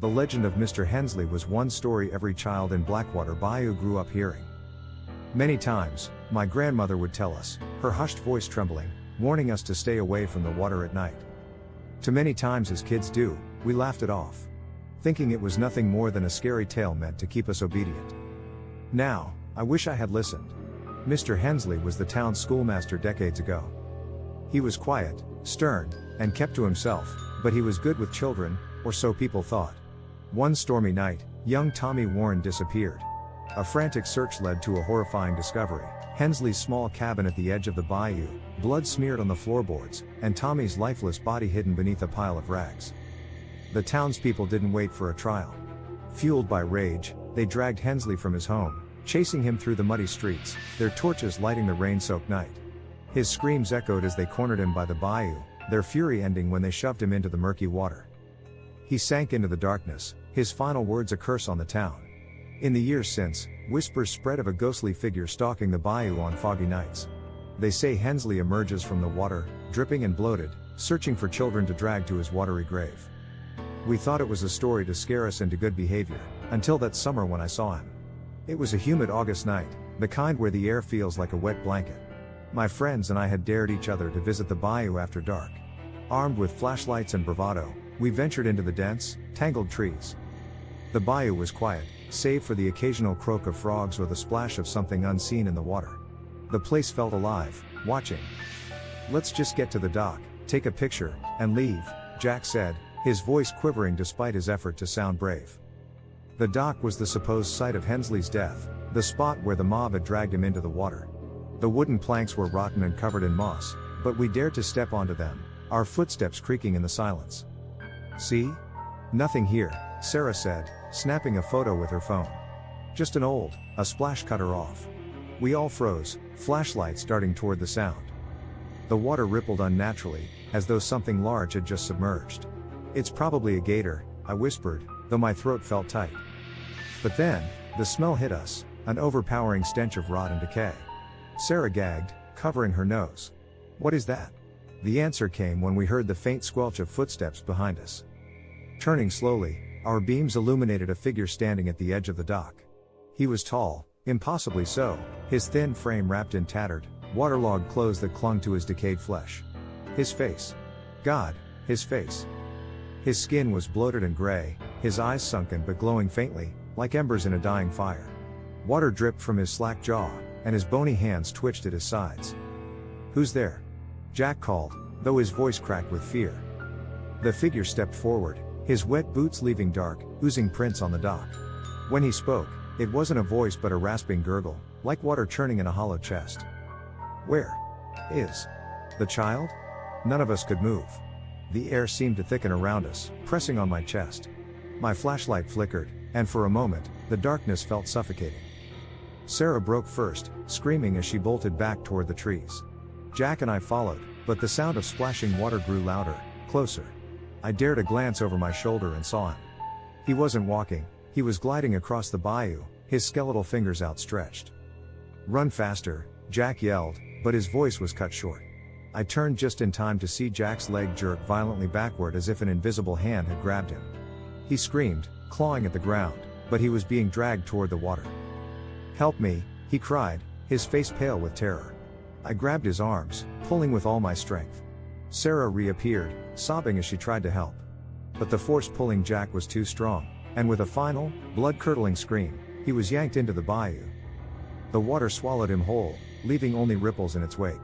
The legend of Mr. Hensley was one story every child in Blackwater Bayou grew up hearing. Many times, my grandmother would tell us, her hushed voice trembling, warning us to stay away from the water at night. Too many times as kids do, we laughed it off, thinking it was nothing more than a scary tale meant to keep us obedient. Now, I wish I had listened. Mr. Hensley was the town's schoolmaster decades ago. He was quiet, stern, and kept to himself, but he was good with children, or so people thought. One stormy night, young Tommy Warren disappeared. A frantic search led to a horrifying discovery: Hensley's small cabin at the edge of the bayou, blood smeared on the floorboards, and Tommy's lifeless body hidden beneath a pile of rags. The townspeople didn't wait for a trial. Fueled by rage, they dragged Hensley from his home, chasing him through the muddy streets, their torches lighting the rain-soaked night. His screams echoed as they cornered him by the bayou, their fury ending when they shoved him into the murky water. He sank into the darkness, his final words a curse on the town. In the years since, whispers spread of a ghostly figure stalking the bayou on foggy nights. They say Hensley emerges from the water, dripping and bloated, searching for children to drag to his watery grave. We thought it was a story to scare us into good behavior, until that summer when I saw him. It was a humid August night, the kind where the air feels like a wet blanket. My friends and I had dared each other to visit the bayou after dark. Armed with flashlights and bravado, we ventured into the dense, tangled trees. The bayou was quiet, save for the occasional croak of frogs or the splash of something unseen in the water. The place felt alive, watching. "Let's just get to the dock, take a picture, and leave," Jack said, his voice quivering despite his effort to sound brave. The dock was the supposed site of Hensley's death, the spot where the mob had dragged him into the water. The wooden planks were rotten and covered in moss, but we dared to step onto them, our footsteps creaking in the silence. "See? Nothing here," Sarah said, snapping a photo with her phone. "Just a splash cut her off." We all froze, flashlights darting toward the sound. The water rippled unnaturally, as though something large had just submerged. "It's probably a gator," I whispered, though my throat felt tight. But then, the smell hit us, an overpowering stench of rot and decay. Sarah gagged, covering her nose. "What is that?" The answer came when we heard the faint squelch of footsteps behind us. Turning slowly, our beams illuminated a figure standing at the edge of the dock. He was tall, impossibly so, his thin frame wrapped in tattered, waterlogged clothes that clung to his decayed flesh. His face. God, his face. His skin was bloated and gray, his eyes sunken but glowing faintly, like embers in a dying fire. Water dripped from his slack jaw, and his bony hands twitched at his sides. "Who's there?" Jack called, though his voice cracked with fear. The figure stepped forward, his wet boots leaving dark, oozing prints on the dock. When he spoke, it wasn't a voice but a rasping gurgle, like water churning in a hollow chest. "Where is the child?" None of us could move. The air seemed to thicken around us, pressing on my chest. My flashlight flickered, and for a moment, the darkness felt suffocating. Sarah broke first, screaming as she bolted back toward the trees. Jack and I followed, but the sound of splashing water grew louder, closer. I dared a glance over my shoulder and saw him. He wasn't walking, he was gliding across the bayou, his skeletal fingers outstretched. "Run faster," Jack yelled, but his voice was cut short. I turned just in time to see Jack's leg jerk violently backward as if an invisible hand had grabbed him. He screamed, clawing at the ground, but he was being dragged toward the water. "Help me," he cried, his face pale with terror. I grabbed his arms, pulling with all my strength. Sarah reappeared, sobbing as she tried to help. But the force pulling Jack was too strong, and with a final, blood-curdling scream, he was yanked into the bayou. The water swallowed him whole, leaving only ripples in its wake.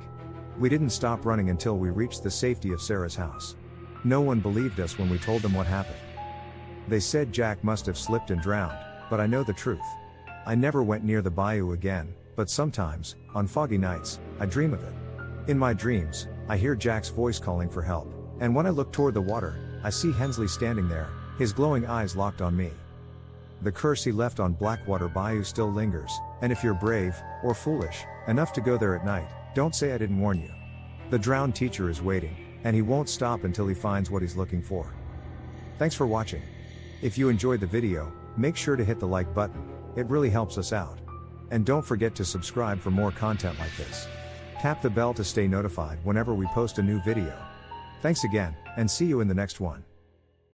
We didn't stop running until we reached the safety of Sarah's house. No one believed us when we told them what happened. They said Jack must have slipped and drowned, but I know the truth. I never went near the bayou again, but sometimes, on foggy nights, I dream of it. In my dreams, I hear Jack's voice calling for help, and when I look toward the water, I see Hensley standing there, his glowing eyes locked on me. The curse he left on Blackwater Bayou still lingers, and if you're brave, or foolish, enough to go there at night, don't say I didn't warn you. The drowned teacher is waiting, and he won't stop until he finds what he's looking for. Thanks for watching. If you enjoyed the video, make sure to hit the like button, it really helps us out. And don't forget to subscribe for more content like this. Tap the bell to stay notified whenever we post a new video. Thanks again, and see you in the next one.